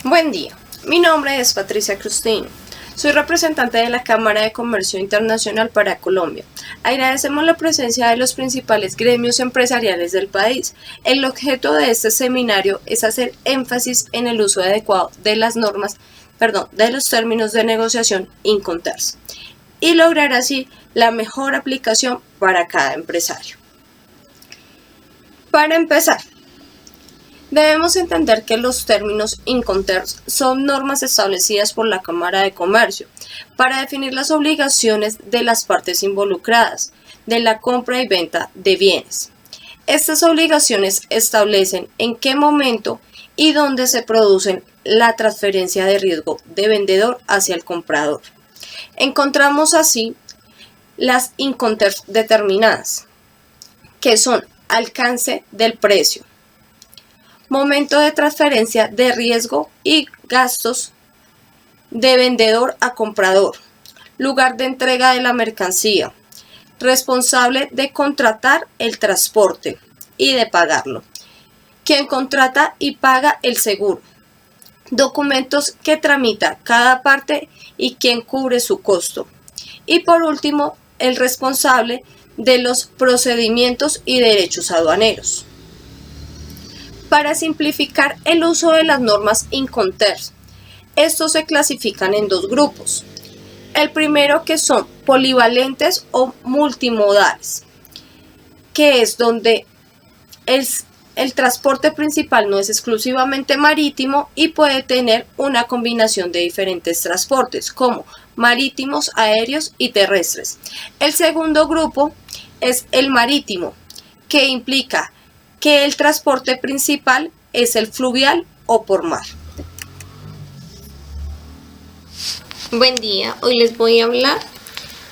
Buen día, mi nombre es Patricia Crustino. Soy representante de la Cámara de Comercio Internacional para Colombia. Agradecemos la presencia de los principales gremios empresariales del país. El objeto de este seminario es hacer énfasis en el uso adecuado de las normas, de los términos de negociación Incoterms y lograr así la mejor aplicación para cada empresario. Para empezar, debemos entender que los términos Incoterms son normas establecidas por la Cámara de Comercio para definir las obligaciones de las partes involucradas de la compra y venta de bienes. Estas obligaciones establecen en qué momento y dónde se produce la transferencia de riesgo de vendedor hacia el comprador. Encontramos así las Incoterms determinadas, que son alcance del precio, momento de transferencia de riesgo y gastos de vendedor a comprador, lugar de entrega de la mercancía, responsable de contratar el transporte y de pagarlo, quien contrata y paga el seguro, documentos que tramita cada parte y quien cubre su costo, y por último, el responsable de los procedimientos y derechos aduaneros. Para simplificar el uso de las normas Incoterms, estos se clasifican en dos grupos. El primero, que son polivalentes o multimodales, que es donde el transporte principal no es exclusivamente marítimo y puede tener una combinación de diferentes transportes, como marítimos, aéreos y terrestres. El segundo grupo es el marítimo, que implica que el transporte principal es el fluvial o por mar. Buen día, hoy les voy a hablar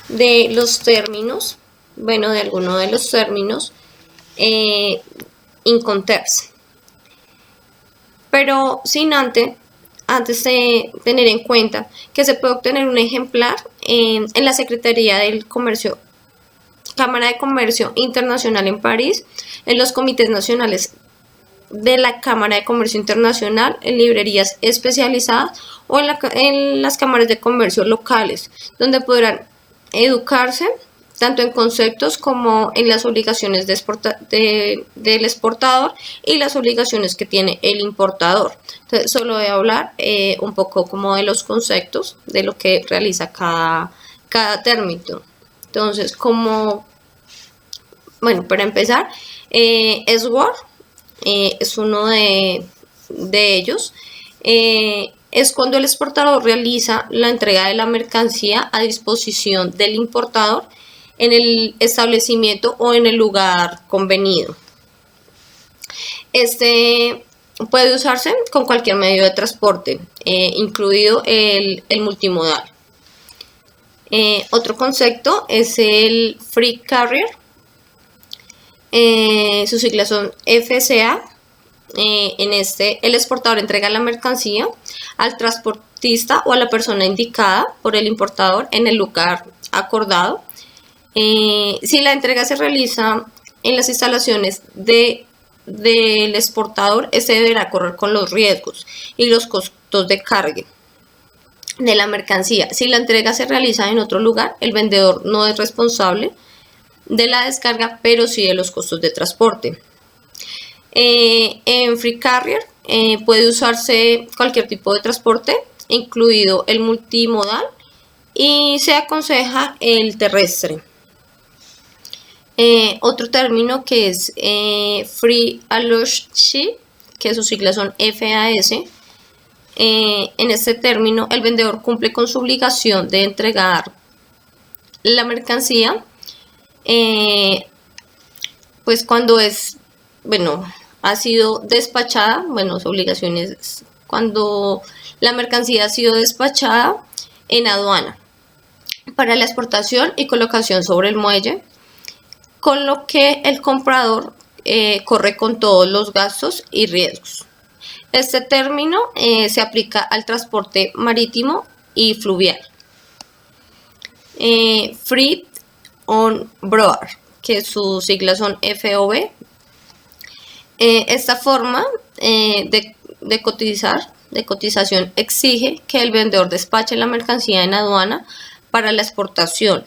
de los términos, de algunos de los términos Incoterms. Pero sin antes de tener en cuenta que se puede obtener un ejemplar en la Secretaría del Comercio, Cámara de Comercio Internacional en París, en los comités nacionales de la Cámara de Comercio Internacional, en librerías especializadas o en las cámaras de comercio locales, donde podrán educarse tanto en conceptos como en las obligaciones del exportador y las obligaciones que tiene el importador. Entonces, solo voy a hablar un poco como de los conceptos de lo que realiza cada término. Entonces, para empezar, SWOR es uno de ellos. Es cuando el exportador realiza la entrega de la mercancía a disposición del importador en el establecimiento o en el lugar convenido. Este puede usarse con cualquier medio de transporte, incluido el multimodal. Otro concepto es el Free Carrier. Sus siglas son FCA. En este, el exportador entrega la mercancía al transportista o a la persona indicada por el importador en el lugar acordado. Si la entrega se realiza en las instalaciones del exportador, este deberá correr con los riesgos y los costos de carga de la mercancía. Si la entrega se realiza en otro lugar, el vendedor no es responsable de la descarga, pero sí de los costos de transporte. En Free Carrier puede usarse cualquier tipo de transporte, incluido el multimodal, y se aconseja el terrestre. Otro término que es Free Allowance Ship, que sus siglas son FAS. En este término, el vendedor cumple con su obligación de entregar la mercancía, pues cuando ha sido despachada, su obligación es cuando la mercancía ha sido despachada en aduana para la exportación y colocación sobre el muelle, con lo que el comprador corre con todos los gastos y riesgos. Este término se aplica al transporte marítimo y fluvial. Freight on Board, que sus siglas son FOB. Esta forma de cotizar de cotización exige que el vendedor despache la mercancía en aduana para la exportación.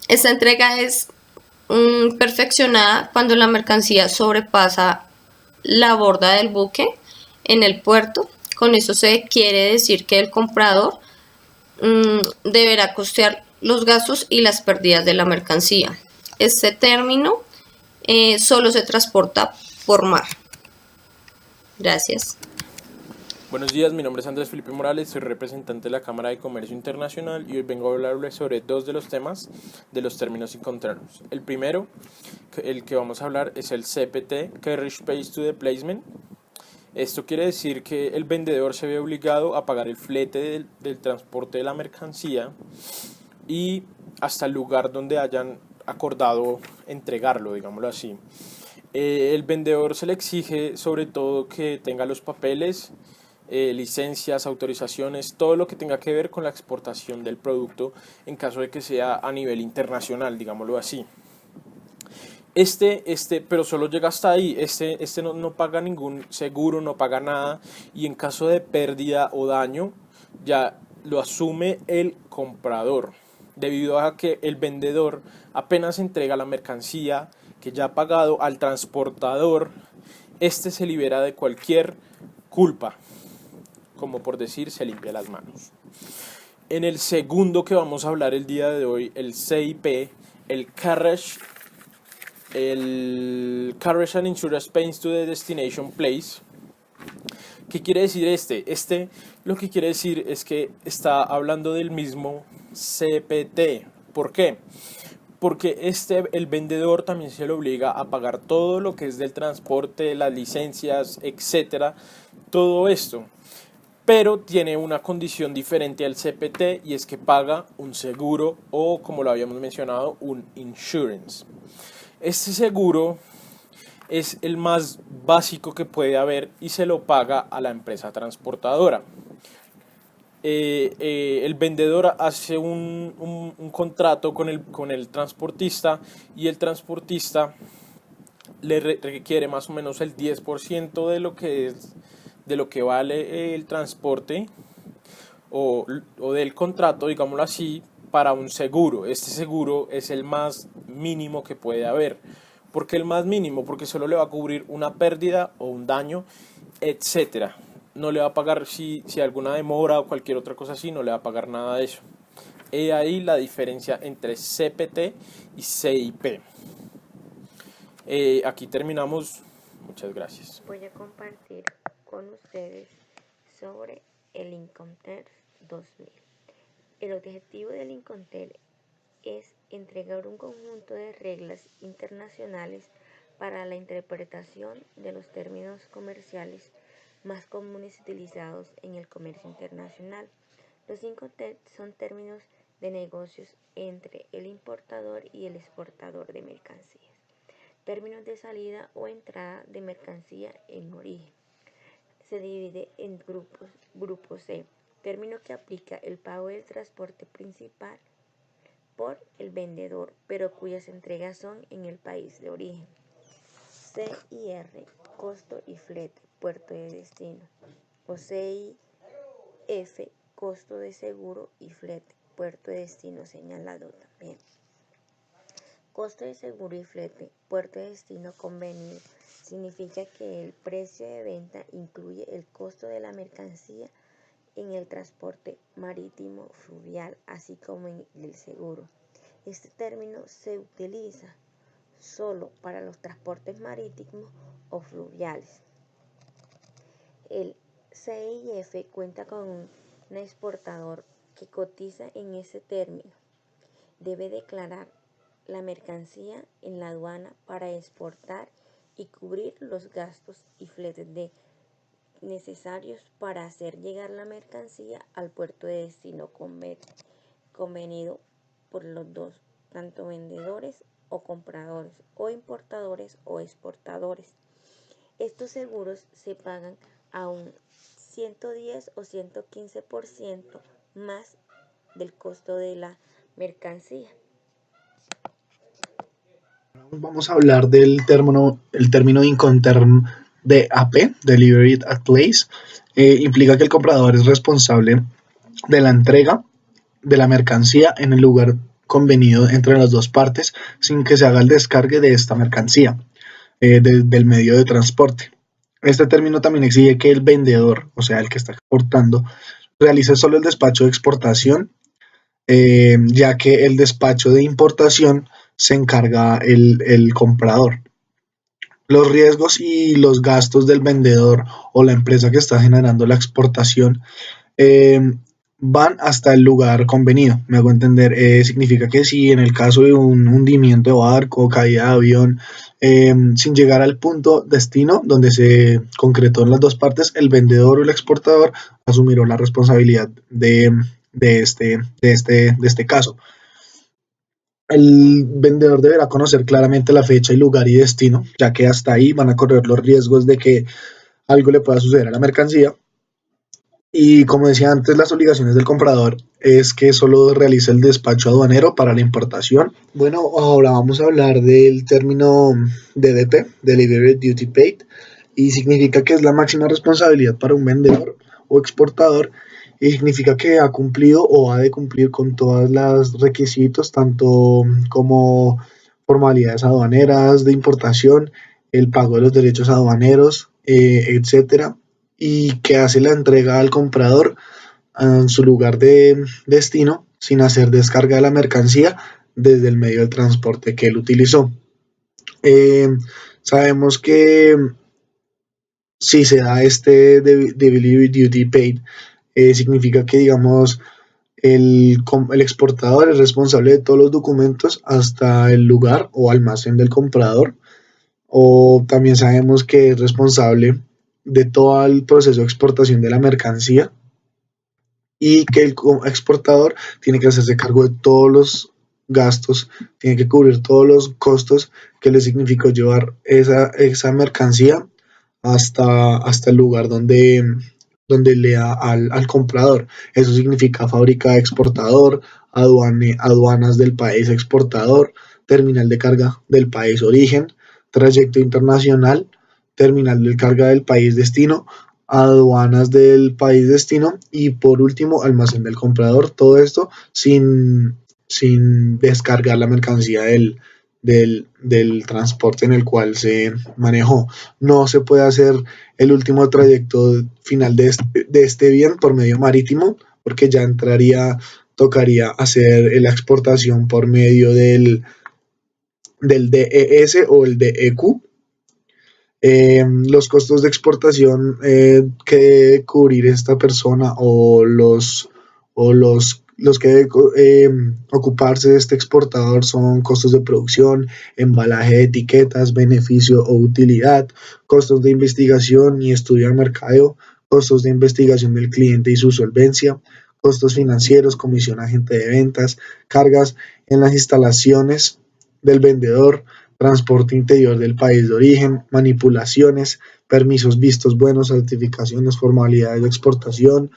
Esta entrega es perfeccionada cuando la mercancía sobrepasa la borda del buque en el puerto. Con eso se quiere decir que el comprador deberá costear los gastos y las pérdidas de la mercancía. Este término solo se transporta por mar. Gracias. Buenos días, mi nombre es Andrés Felipe Morales, soy representante de la Cámara de Comercio Internacional y hoy vengo a hablarles sobre dos de los temas de los términos Incoterms. El primero, el que vamos a hablar, es el CPT, Carriage Pays to the Placement. Esto quiere decir que el vendedor se ve obligado a pagar el flete del transporte de la mercancía y hasta el lugar donde hayan acordado entregarlo, digámoslo así. El vendedor se le exige sobre todo que tenga los papeles, licencias, autorizaciones, todo lo que tenga que ver con la exportación del producto en caso de que sea a nivel internacional, digámoslo así. Pero solo llega hasta ahí, no paga ningún seguro, no paga nada, y en caso de pérdida o daño ya lo asume el comprador, debido a que el vendedor apenas entrega la mercancía que ya ha pagado al transportador, se libera de cualquier culpa, como por decir, se limpia las manos. En el segundo que vamos a hablar el día de hoy, el CIP, el Carriage and Insurance Payments to the Destination Place. ¿Qué quiere decir lo que quiere decir es que está hablando del mismo CPT. ¿Por qué? Porque el vendedor también se le obliga a pagar todo lo que es del transporte, las licencias, etcétera, todo esto. Pero tiene una condición diferente al CPT, y es que paga un seguro o, como lo habíamos mencionado, un insurance. Este seguro es el más básico que puede haber y se lo paga a la empresa transportadora. El vendedor hace un contrato con el transportista, y el transportista le requiere más o menos el 10% de lo que vale el transporte o del contrato, digámoslo así, para un seguro. Este seguro es el más mínimo que puede haber. ¿Por qué el más mínimo? Porque solo le va a cubrir una pérdida o un daño, etcétera. No le va a pagar si alguna demora o cualquier otra cosa así, no le va a pagar nada de eso. He ahí la diferencia entre CPT y CIP. Aquí terminamos. Muchas gracias. Voy a compartir con ustedes sobre el Incoterms 2000. El objetivo del Incoterms es entregar un conjunto de reglas internacionales para la interpretación de los términos comerciales más comunes utilizados en el comercio internacional. Los Incoterms son términos de negocios entre el importador y el exportador de mercancías. Términos de salida o entrada de mercancía en origen. Se divide en grupos. Grupo C, término que aplica el pago del transporte principal por el vendedor, pero cuyas entregas son en el país de origen. C y R, costo y flete, puerto de destino. O C y F, costo de seguro y flete, puerto de destino señalado también. Costo de seguro y flete, puerto de destino convenido, significa que el precio de venta incluye el costo de la mercancía en el transporte marítimo fluvial, así como en el seguro. Este término se utiliza solo para los transportes marítimos o fluviales. El CIF cuenta con un exportador que cotiza en ese término. Debe declarar la mercancía en la aduana para exportar y cubrir los gastos y fletes necesarios para hacer llegar la mercancía al puerto de destino convenido por los dos, tanto vendedores o compradores, o importadores o exportadores. Estos seguros se pagan a un 110 o 115% más del costo de la mercancía. Vamos a hablar del término Incoterm DAP, Delivered at Place, implica que el comprador es responsable de la entrega de la mercancía en el lugar convenido entre las dos partes sin que se haga el descargue de esta mercancía del medio de transporte. Este término también exige que el vendedor, o sea, el que está exportando, realice solo el despacho de exportación, ya que el despacho de importación se encarga el comprador. Los riesgos y los gastos del vendedor o la empresa que está generando la exportación van hasta el lugar convenido. Me hago entender, significa que si en el caso de un hundimiento de barco, caída de avión, sin llegar al punto destino donde se concretó en las dos partes, el vendedor o el exportador asumirá la responsabilidad de este caso. El vendedor deberá conocer claramente la fecha y lugar y destino, ya que hasta ahí van a correr los riesgos de que algo le pueda suceder a la mercancía. Y como decía antes, las obligaciones del comprador es que solo realice el despacho aduanero para la importación. Bueno, ahora vamos a hablar del término DDP, Delivery Duty Paid, y significa que es la máxima responsabilidad para un vendedor o exportador, y significa que ha cumplido o ha de cumplir con todos los requisitos, tanto como formalidades aduaneras de importación, el pago de los derechos aduaneros, etcétera, y que hace la entrega al comprador en su lugar de destino sin hacer descarga de la mercancía desde el medio de transporte que él utilizó. Sabemos que si se da este Delivery Duty Paid, significa que, digamos, el exportador es responsable de todos los documentos hasta el lugar o almacén del comprador, o también sabemos que es responsable de todo el proceso de exportación de la mercancía, y que el exportador tiene que hacerse cargo de todos los gastos, tiene que cubrir todos los costos que le significó llevar esa mercancía hasta el lugar donde le da al comprador. Eso significa fábrica de exportador, aduanas del país exportador, terminal de carga del país origen, trayecto internacional, terminal de carga del país destino, aduanas del país destino y por último almacén del comprador. Todo esto sin descargar la mercancía del transporte en el cual se manejó. No se puede hacer el último trayecto final de este bien por medio marítimo, porque ya tocaría hacer la exportación por medio del DES o el DEQ. Los costos de exportación que debe cubrir esta persona o los que debe ocuparse de este exportador son costos de producción, embalaje de etiquetas, beneficio o utilidad, costos de investigación y estudio de mercadeo, costos de investigación del cliente y su solvencia, costos financieros, comisión agente de ventas, cargas en las instalaciones del vendedor, transporte interior del país de origen, manipulaciones, permisos vistos buenos, certificaciones, formalidades de exportación,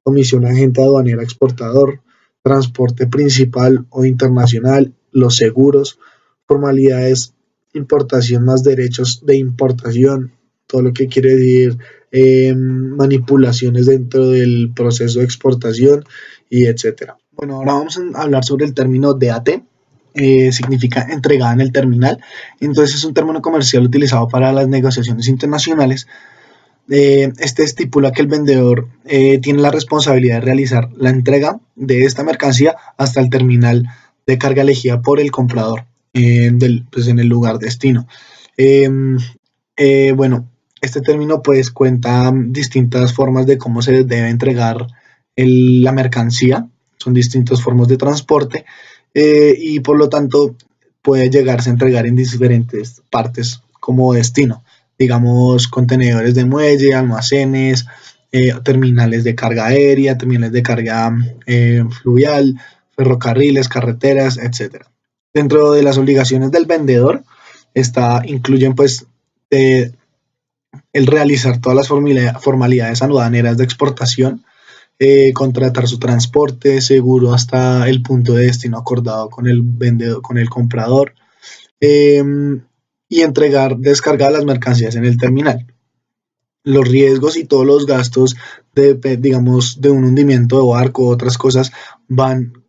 comisión agente aduanera exportador, transporte principal o internacional, los seguros, formalidades, importación más derechos de importación, todo lo que quiere decir manipulaciones dentro del proceso de exportación y etcétera. Bueno, ahora vamos a hablar sobre el término DAT. Significa entregada en el terminal. Entonces es un término comercial utilizado para las negociaciones internacionales. Este estipula que el vendedor tiene la responsabilidad de realizar la entrega de esta mercancía hasta el terminal de carga elegida por el comprador en el lugar destino. Bueno, este término pues cuenta distintas formas de cómo se debe entregar la mercancía. Son distintas formas de transporte. Y por lo tanto puede llegarse a entregar en diferentes partes como destino, digamos contenedores de muelle, almacenes, terminales de carga aérea, terminales de carga fluvial, ferrocarriles, carreteras, etc. Dentro de las obligaciones del vendedor incluyen pues el realizar todas las formalidades aduaneras de exportación, contratar su transporte, seguro hasta el punto de destino acordado con el vendedor, con el comprador, y descargar las mercancías en el terminal. los riesgos y todos los gastos digamos, de un hundimiento de barco u otras cosas van,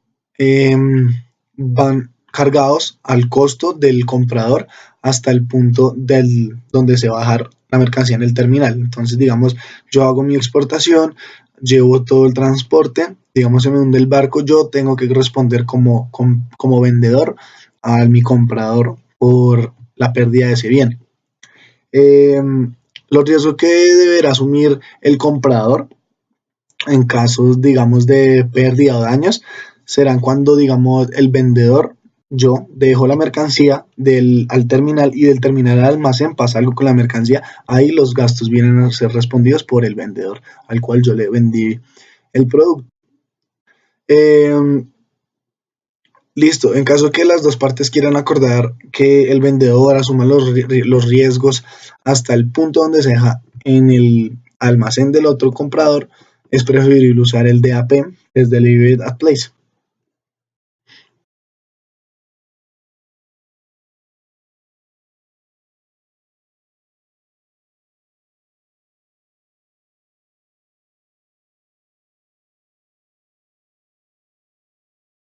van cargados al costo del comprador hasta el punto donde se va a bajar la mercancía en el terminal. Entonces, digamos, yo hago mi exportación, llevo todo el transporte, digamos, se me hunde el barco, yo tengo que responder como vendedor a mi comprador por la pérdida de ese bien. Los riesgos que deberá asumir el comprador en casos, digamos, de pérdida o daños serán cuando, digamos, el vendedor, yo dejo la mercancía al terminal y del terminal al almacén pasa algo con la mercancía, ahí los gastos vienen a ser respondidos por el vendedor al cual yo le vendí el producto. Listo, en caso que las dos partes quieran acordar que el vendedor asuma los riesgos hasta el punto donde se deja en el almacén del otro comprador, es preferible usar el DAP, es Delivered at Place.